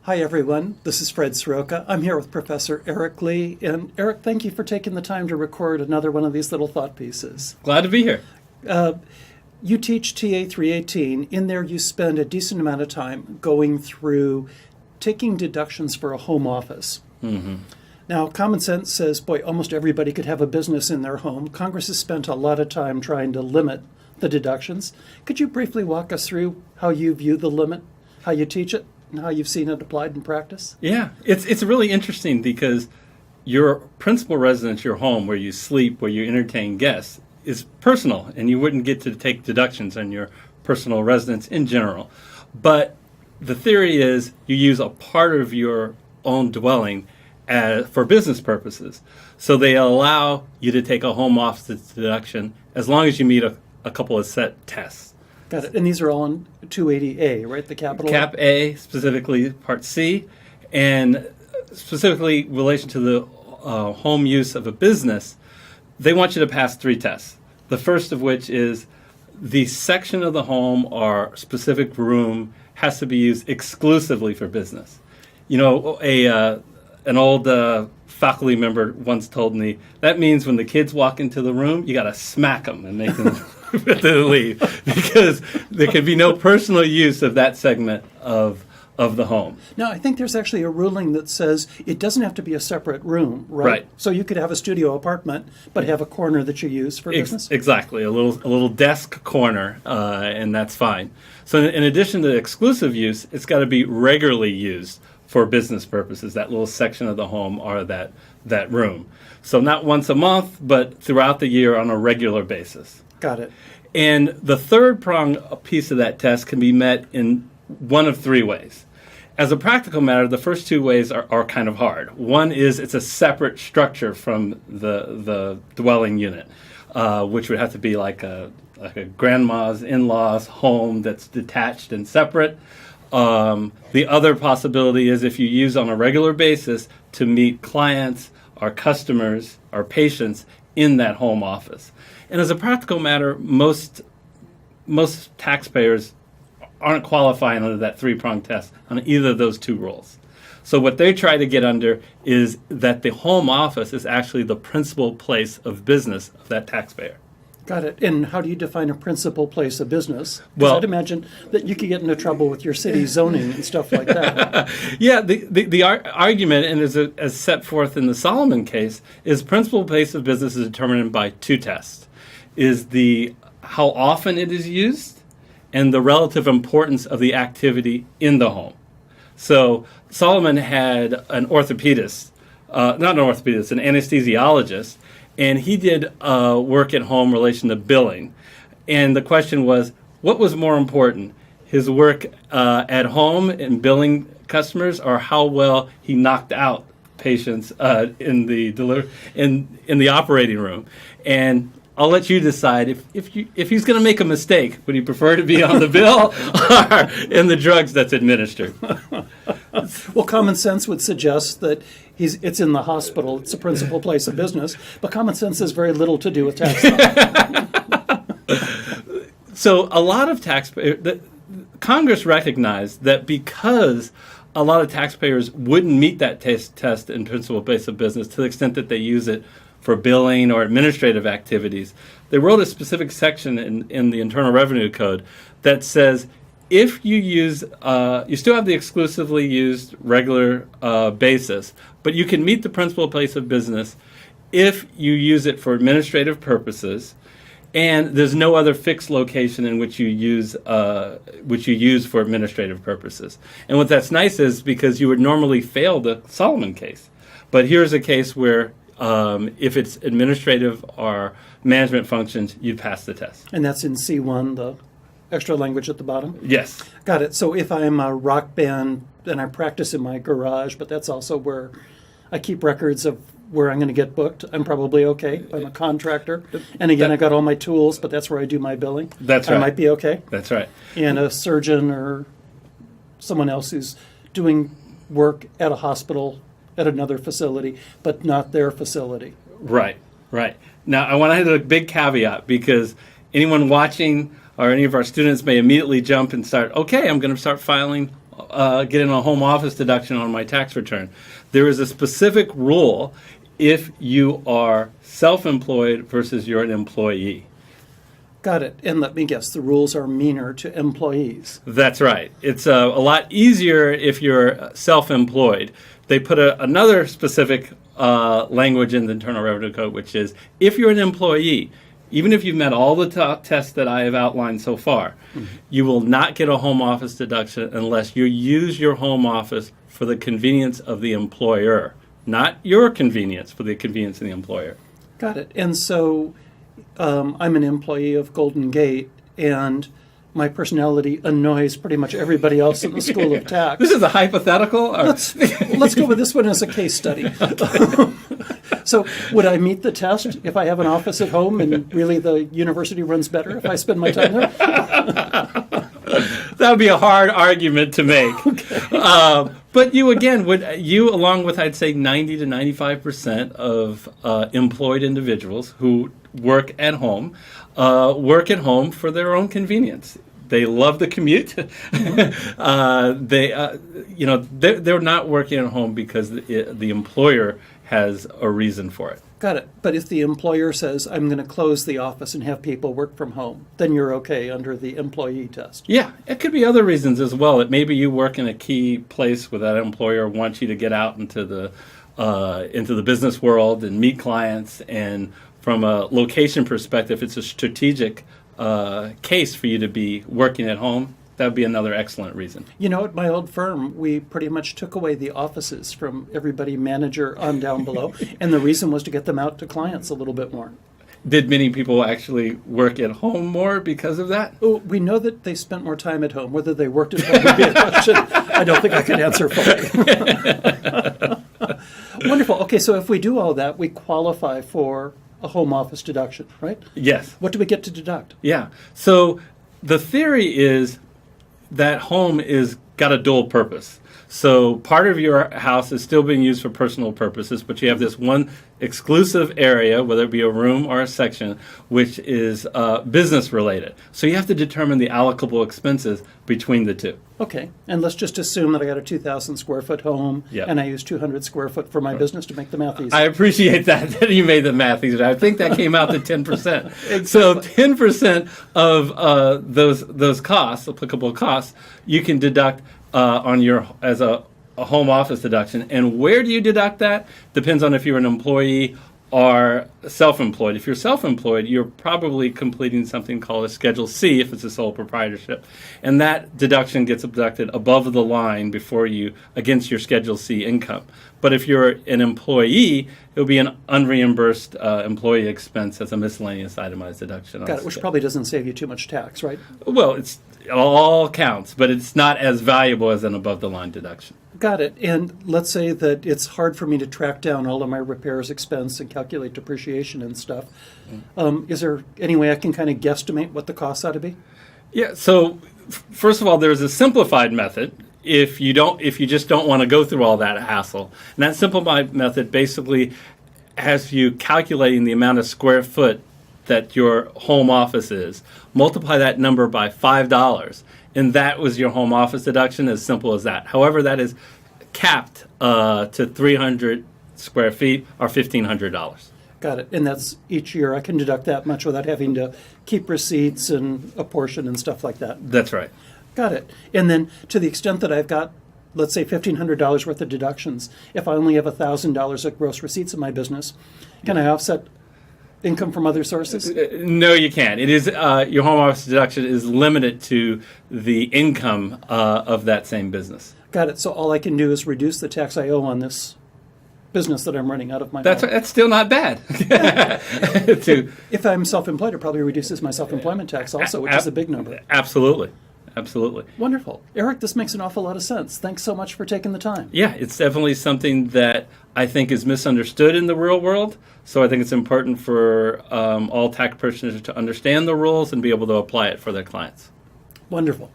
Hi, everyone. This is Fred Soroka. I'm here with Professor Eric Lee. And Eric, thank you for taking the time to record another one of these little thought pieces. Glad to be here. You teach TA 318. In there, you spend a decent amount of time going through taking deductions for a home office. Mm-hmm. Now, common sense says, boy, almost everybody could have a business in their home. Congress has spent a lot of time trying to limit the deductions. Could you briefly walk us through how you view the limit, how you teach it, and how you've seen it applied in practice? Yeah, it's really interesting because your principal residence, your home, where you sleep, where you entertain guests, is personal, and you wouldn't get to take deductions on your personal residence in general. But the theory is you use a part of your own dwelling for business purposes. So they allow you to take a home office deduction as long as you meet a couple of set tests. Got it. And these are all in 280A, right? The capital? Cap A, specifically Part C, and specifically in relation to the home use of a business, they want you to pass 3 tests. The first of which is the section of the home or specific room has to be used exclusively for business. You know, an old faculty member once told me, that means when the kids walk into the room, you got to smack them and make them leave, because there can be no personal use of that segment of the home. Now, I think there's actually a ruling that says it doesn't have to be a separate room, right? Right. So you could have a studio apartment, but have a corner that you use for business? Exactly, a little desk corner, and that's fine. So in addition to exclusive use, it's got to be regularly used for business purposes, that little section of the home or that room. So not once a month, but throughout the year on a regular basis. Got it. And the third prong piece of that test can be met in one of 3 ways. As a practical matter, the first 2 ways are kind of hard. One is it's a separate structure from the dwelling unit, which would have to be like a grandma's in-laws home that's detached and separate. The other possibility is if you use on a regular basis to meet clients, our customers, our patients in that home office. And as a practical matter, most taxpayers aren't qualifying under that 3-prong test on either of those 2 roles. So what they try to get under is that the home office is actually the principal place of business of that taxpayer. Got it. And how do you define a principal place of business? Because Well, I'd imagine that you could get into trouble with your city zoning and stuff like that. Yeah, the argument, and as set forth in the Solomon case, is principal place of business is determined by 2 tests. Is how often it is used and the relative importance of the activity in the home. So Solomon had an orthopedist, not an orthopedist, an anesthesiologist, and he did work at home in relation to billing. And the question was, what was more important, his work at home in billing customers, or how well he knocked out patients in the operating room? And I'll let you decide if he's going to make a mistake, would he prefer to be on the bill or in the drugs that's administered? Well, common sense would suggest that it's in the hospital. It's a principal place of business. But common sense has very little to do with tax law. So a lot of taxpayers, Congress recognized that because a lot of taxpayers wouldn't meet that test in principal place of business to the extent that they use it for billing or administrative activities, they wrote a specific section in the Internal Revenue Code that says if you use, you still have the exclusively used regular basis, but you can meet the principal place of business if you use it for administrative purposes, and there's no other fixed location in which you use for administrative purposes. And what that's nice is because you would normally fail the Solomon case, but here's a case where if it's administrative or management functions, you'd pass the test. And that's in C1, the extra language at the bottom? Yes. Got it. So if I'm a rock band and I practice in my garage, but that's also where I keep records of where I'm going to get booked, I'm probably okay. I'm a contractor. And again, I got all my tools, but that's where I do my billing. That's right. I might be okay. That's right. And a surgeon or someone else who's doing work at a hospital at another facility, but not their facility. Right, right. Now, I want to add a big caveat because anyone watching or any of our students may immediately jump and start, okay, I'm going to start filing getting a home office deduction on my tax return. There is a specific rule if you are self-employed versus you're an employee. Got it. And let me guess, the rules are meaner to employees. That's right. It's a lot easier if you're self-employed. They put another specific language in the Internal Revenue Code, which is if you're an employee, even if you've met all the tests that I have outlined so far, you will not get a home office deduction unless you use your home office for the convenience of the employer, not your convenience, for the convenience of the employer. Got it. And so I'm an employee of Golden Gate, and my personality annoys pretty much everybody else in the School of Tax. This is a hypothetical? Let's go with this one as a case study. So would I meet the test if I have an office at home and really the university runs better if I spend my time there? That would be a hard argument to make. Okay. But you, again, along with, I'd say, 90 to 95% of employed individuals who work at home for their own convenience. They love the commute. They're not working at home because the employer has a reason for it. Got it. But if the employer says, I'm going to close the office and have people work from home, then you're okay under the employee test. Yeah, it could be other reasons as well. That maybe you work in a key place where that employer wants you to get out into the business world and meet clients. And from a location perspective, it's a strategic case for you to be working at home. That would be another excellent reason. You know, at my old firm, we pretty much took away the offices from everybody manager on down below. And the reason was to get them out to clients a little bit more. Did many people actually work at home more because of that? Oh, we know that they spent more time at home. Whether they worked at home would be a question I don't think I could answer fully. Wonderful. Okay, so if we do all that, we qualify for a home office deduction, right? Yes. What do we get to deduct? Yeah. So the theory is that home is got a dual purpose. So part of your house is still being used for personal purposes, but you have this one exclusive area, whether it be a room or a section, which is business related. So you have to determine the allocable expenses between the two. Okay, and let's just assume that I got a 2,000 square foot home, and I use 200 square foot for my business to make the math easy. I appreciate that you made the math easier. I think that came out to 10%. Exactly. So 10% of those costs, applicable costs, you can deduct as a home office deduction. And where do you deduct that? Depends on if you're an employee or self-employed. If you're self-employed, you're probably completing something called a Schedule C if it's a sole proprietorship. And that deduction gets deducted above the line against your Schedule C income. But if you're an employee, it'll be an unreimbursed employee expense as a miscellaneous itemized deduction. Got it, which probably doesn't save you too much tax, right? Well, it all counts, but it's not as valuable as an above-the-line deduction. Got it. And let's say that it's hard for me to track down all of my repairs expense and calculate depreciation and stuff. Is there any way I can kind of guesstimate what the costs ought to be? Yeah. So first of all, there's a simplified method. If you just don't want to go through all that hassle, and that simplified method basically has you calculating the amount of square foot that your home office is, multiply that number by $5, and that was your home office deduction, as simple as that. However, that is capped to 300 square feet or $1,500. Got it. And that's each year I can deduct that much without having to keep receipts and apportion and stuff like that. That's right. Got it. And then to the extent that I've got, let's say, $1,500 worth of deductions, if I only have $1,000 of gross receipts in my business, can I offset income from other sources? No, you can't. It is your home office deduction is limited to the income of that same business. Got it. So all I can do is reduce the tax I owe on this business that I'm running out of my home. That's still not bad. If I'm self-employed, it probably reduces my self-employment tax also, which is a big number. Absolutely. Absolutely. Wonderful. Eric, this makes an awful lot of sense. Thanks so much for taking the time. Yeah, it's definitely something that I think is misunderstood in the real world. So I think it's important for all tax practitioners to understand the rules and be able to apply it for their clients. Wonderful.